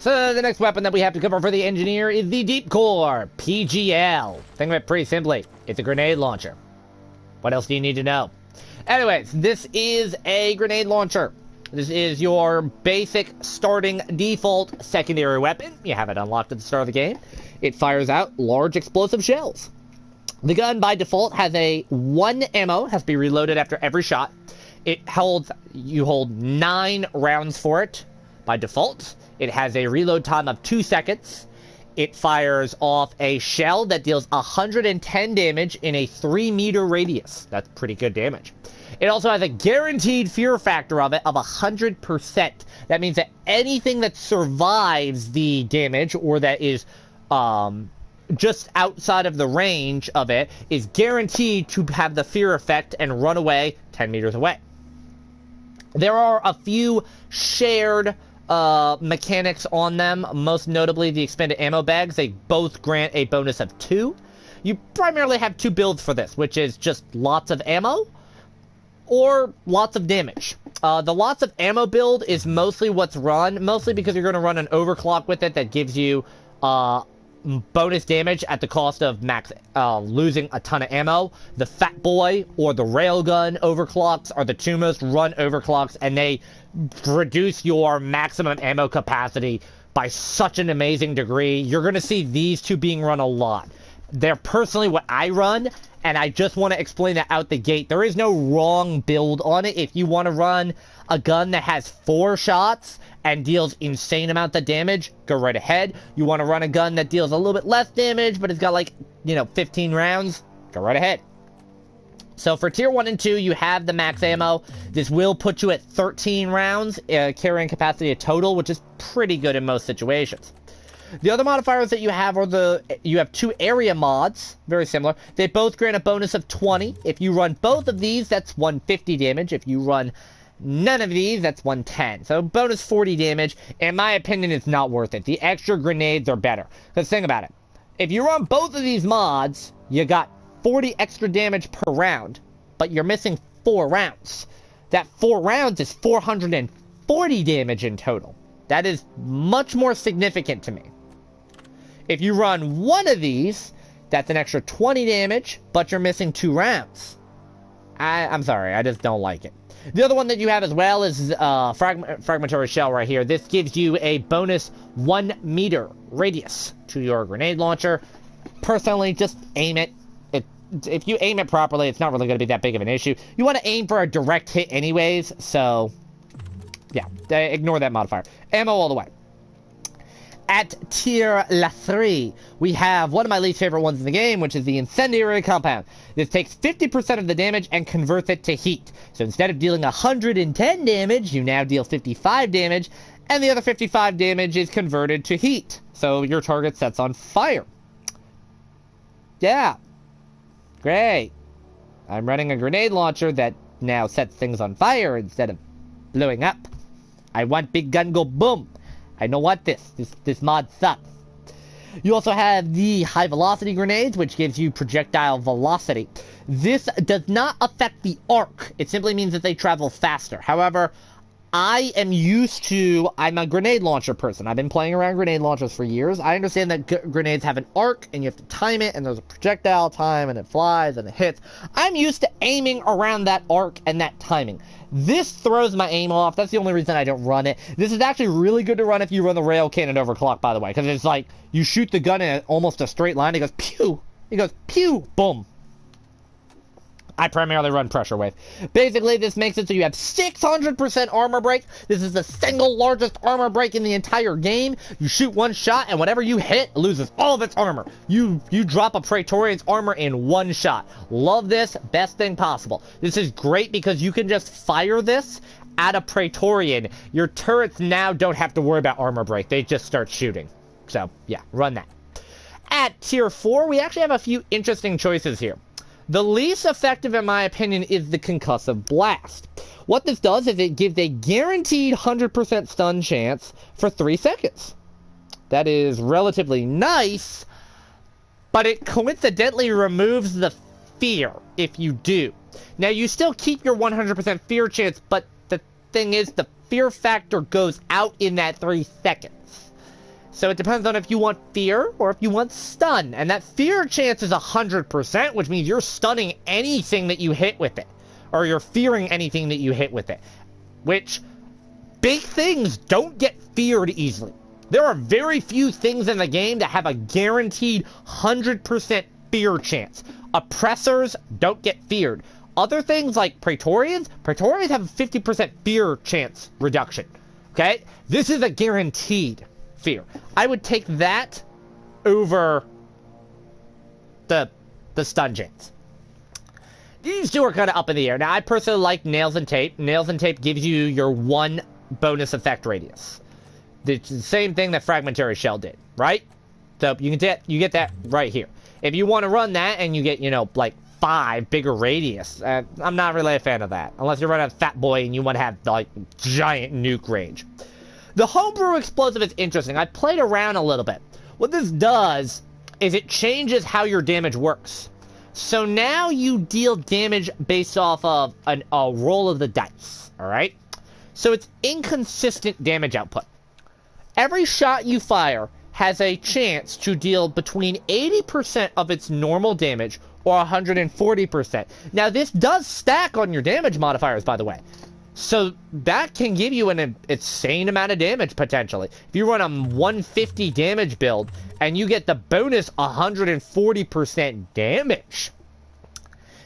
So the next weapon that we have to cover for the engineer is the Deep Core PGL. Think of it pretty simply. It's a grenade launcher. What else do you need to know? Anyways, this is a grenade launcher. This is your basic starting default secondary weapon. You have it unlocked at the start of the game. It fires out large explosive shells. The gun by default has a 1 ammo, has to be reloaded after every shot. You hold 9 rounds for it by default. It has a reload time of 2 seconds. It fires off a shell that deals 110 damage in a 3-meter radius. That's pretty good damage. It also has a guaranteed fear factor of it of 100%. That means that anything that survives the damage or that is just outside of the range of it is guaranteed to have the fear effect and run away 10 meters away. There are a few shared mechanics on them, most notably the expanded ammo bags. They both grant a bonus of 2. You primarily have 2 builds for this, which is just lots of ammo or lots of damage. The lots of ammo build is mostly what's run, mostly because you're going to run an overclock with it that gives you bonus damage at the cost of losing a ton of ammo. The Fat Boy or the Railgun overclocks are the 2 most run overclocks, and they reduce your maximum ammo capacity by such an amazing degree. You're going to see these 2 being run a lot. They're personally what I run, and I just want to explain that out the gate. There is no wrong build on it. If you want to run a gun that has 4 shots and deals insane amounts of damage, go right ahead. You want to run a gun that deals a little bit less damage, but it's got 15 rounds, go right ahead. So for tier 1 and 2, you have the max ammo. This will put you at 13 rounds, carrying capacity a total, which is pretty good in most situations. The other modifiers that you have are you have 2 area mods, very similar. They both grant a bonus of 20. If you run both of these, that's 150 damage. If you run none of these, that's 110. So bonus 40 damage. In my opinion, it's not worth it. The extra grenades are better. Because think about it. If you run both of these mods, you got 40 extra damage per round, but you're missing 4 rounds. That 4 rounds is 440 damage in total. That is much more significant to me. If you run one of these, that's an extra 20 damage, but you're missing 2 rounds. I'm sorry, I just don't like it. The other one that you have as well is fragmentary shell right here. This gives you a bonus 1 meter radius to your grenade launcher. Personally, just aim it. If you aim it properly, it's not really going to be that big of an issue. You want to aim for a direct hit anyways, so yeah, ignore that modifier. Ammo all the way. At tier 3, we have one of my least favorite ones in the game, which is the incendiary compound. This takes 50% of the damage and converts it to heat. So instead of dealing 110 damage, you now deal 55 damage, and the other 55 damage is converted to heat. So your target sets on fire. Yeah. Great. I'm running a grenade launcher that now sets things on fire instead of blowing up. I want big gun go boom. I don't want this. This mod sucks. You also have the high velocity grenades, which gives you projectile velocity. This does not affect the arc. It simply means that they travel faster. However, I'm a grenade launcher person. I've been playing around grenade launchers for years. I understand that grenades have an arc, and you have to time it, and there's a projectile time, and it flies, and it hits. I'm used to aiming around that arc and that timing. This throws my aim off. That's the only reason I don't run it. This is actually really good to run if you run the rail cannon overclock, by the way, because it's like, you shoot the gun in almost a straight line, it goes pew! It goes pew! Boom! I primarily run pressure wave. Basically, this makes it so you have 600% armor break. This is the single largest armor break in the entire game. You shoot one shot, and whatever you hit loses all of its armor. You drop a Praetorian's armor in one shot. Love this. Best thing possible. This is great because you can just fire this at a Praetorian. Your turrets now don't have to worry about armor break. They just start shooting. So, yeah, run that. At tier 4, we actually have a few interesting choices here. The least effective, in my opinion, is the concussive blast. What this does is it gives a guaranteed 100% stun chance for 3 seconds. That is relatively nice, but it coincidentally removes the fear if you do. Now, you still keep your 100% fear chance, but the thing is, the fear factor goes out in that 3 seconds. So it depends on if you want fear or if you want stun. And that fear chance is 100%, which means you're stunning anything that you hit with it. Or you're fearing anything that you hit with it. Which, big things don't get feared easily. There are very few things in the game that have a guaranteed 100% fear chance. Oppressors don't get feared. Other things like Praetorians have a 50% fear chance reduction. Okay? This is a guaranteed fear. I would take that over the stun chance. These two are kind of up in the air. Now, I personally like Nails and Tape. Nails and Tape gives you your 1 bonus effect radius. It's the same thing that Fragmentary Shell did, right? So you get that right here. If you want to run that and you get, you know, like 5 bigger radius, I'm not really a fan of that. Unless you're running a Fat Boy and you want to have, like, giant nuke range. The Homebrew Explosive is interesting. I played around a little bit. What this does is it changes how your damage works. So now you deal damage based off of a roll of the dice, alright? So it's inconsistent damage output. Every shot you fire has a chance to deal between 80% of its normal damage or 140%. Now, this does stack on your damage modifiers, by the way. So that can give you an insane amount of damage, potentially. If you run a 150 damage build, and you get the bonus 140% damage,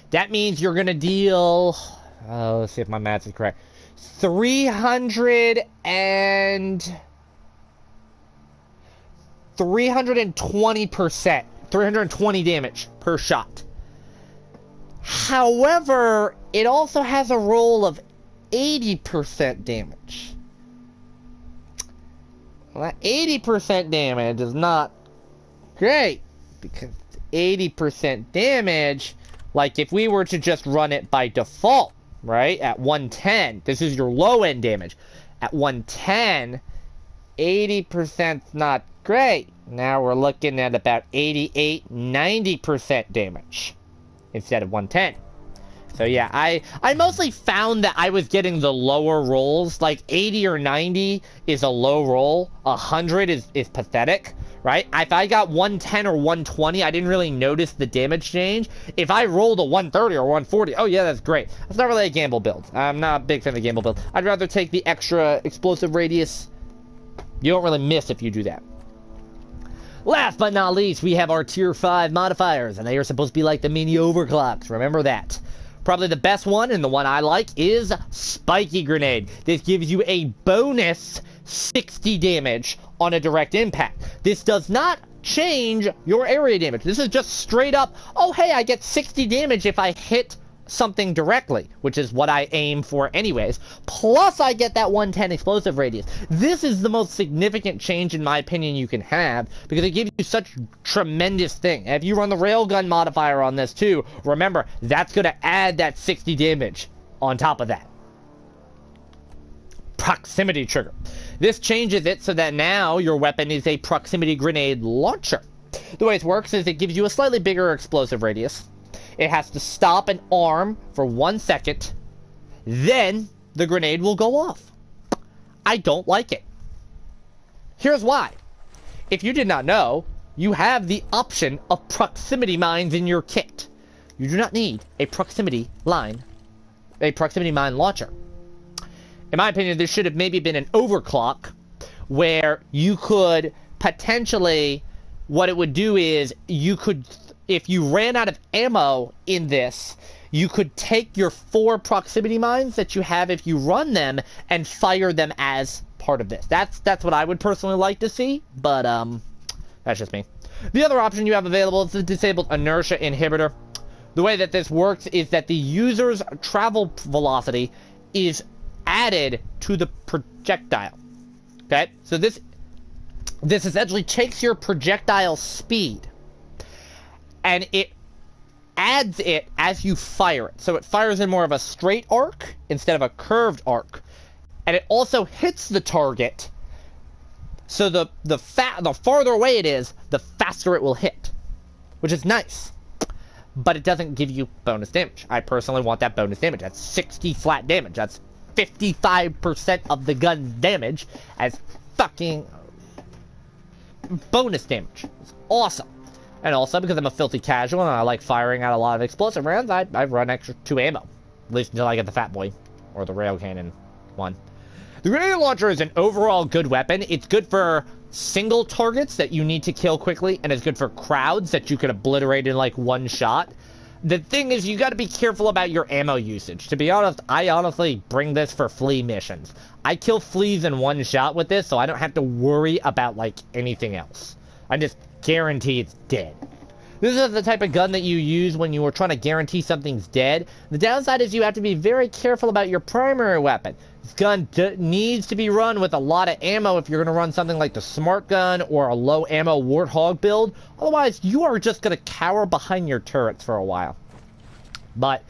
that means you're going to deal... let's see if my math is correct. 320 damage per shot. However, it also has a roll of 80% damage. Well, that 80% damage is not great, because 80% damage, like if we were to just run it by default, right, at 110, this is your low end damage. At 110, 80%'s not great. Now we're looking at about 88, 90% damage instead of 110. So yeah, I mostly found that I was getting the lower rolls. Like 80 or 90 is a low roll. 100 is pathetic, right? If I got 110 or 120, I didn't really notice the damage change. If I rolled a 130 or 140, oh yeah, that's great. That's not really a gamble build. I'm not a big fan of gamble build. I'd rather take the extra explosive radius. You don't really miss if you do that. Last but not least, we have our tier 5 modifiers, and they are supposed to be like the mini overclocks. Remember that. Probably the best one, and the one I like, is Spiky Grenade. This gives you a bonus 60 damage on a direct impact. This does not change your area damage. This is just straight up, oh hey, I get 60 damage if I hit something directly, which is what I aim for anyways. Plus I get that 110 explosive radius. This is the most significant change in my opinion you can have, because it gives you such tremendous thing. And if you run the railgun modifier on this too, remember, that's going to add that 60 damage on top of that. Proximity trigger. This changes it so that now your weapon is a proximity grenade launcher. The way it works is it gives you a slightly bigger explosive radius. It has to stop and arm for 1 second. Then the grenade will go off. I don't like it. Here's why. If you did not know, you have the option of proximity mines in your kit. You do not need a proximity mine launcher. In my opinion, there should have maybe been an overclock where you could potentially, what it would do is you could, if you ran out of ammo in this, you could take your 4 proximity mines that you have if you run them and fire them as part of this. That's what I would personally like to see, but that's just me. The other option you have available is the disabled inertia inhibitor. The way that this works is that the user's travel velocity is added to the projectile. Okay? So this essentially takes your projectile speed and it adds it as you fire it. So it fires in more of a straight arc instead of a curved arc. And it also hits the target, so the farther away it is, the faster it will hit, which is nice. But it doesn't give you bonus damage. I personally want that bonus damage. That's 60 flat damage. That's 55% of the gun's damage as fucking... bonus damage. It's awesome. And also, because I'm a filthy casual and I like firing out a lot of explosive rounds, I run extra 2 ammo. At least until I get the Fat Boy. Or the Rail Cannon one. The grenade launcher is an overall good weapon. It's good for single targets that you need to kill quickly, and it's good for crowds that you can obliterate in like one shot. The thing is, you got to be careful about your ammo usage. To be honest, I honestly bring this for flea missions. I kill fleas in one shot with this, so I don't have to worry about like anything else. I just guarantee it's dead. This is the type of gun that you use when you are trying to guarantee something's dead. The downside is you have to be very careful about your primary weapon. This gun needs to be run with a lot of ammo if you're going to run something like the smart gun or a low ammo warthog build. Otherwise, you are just going to cower behind your turrets for a while. But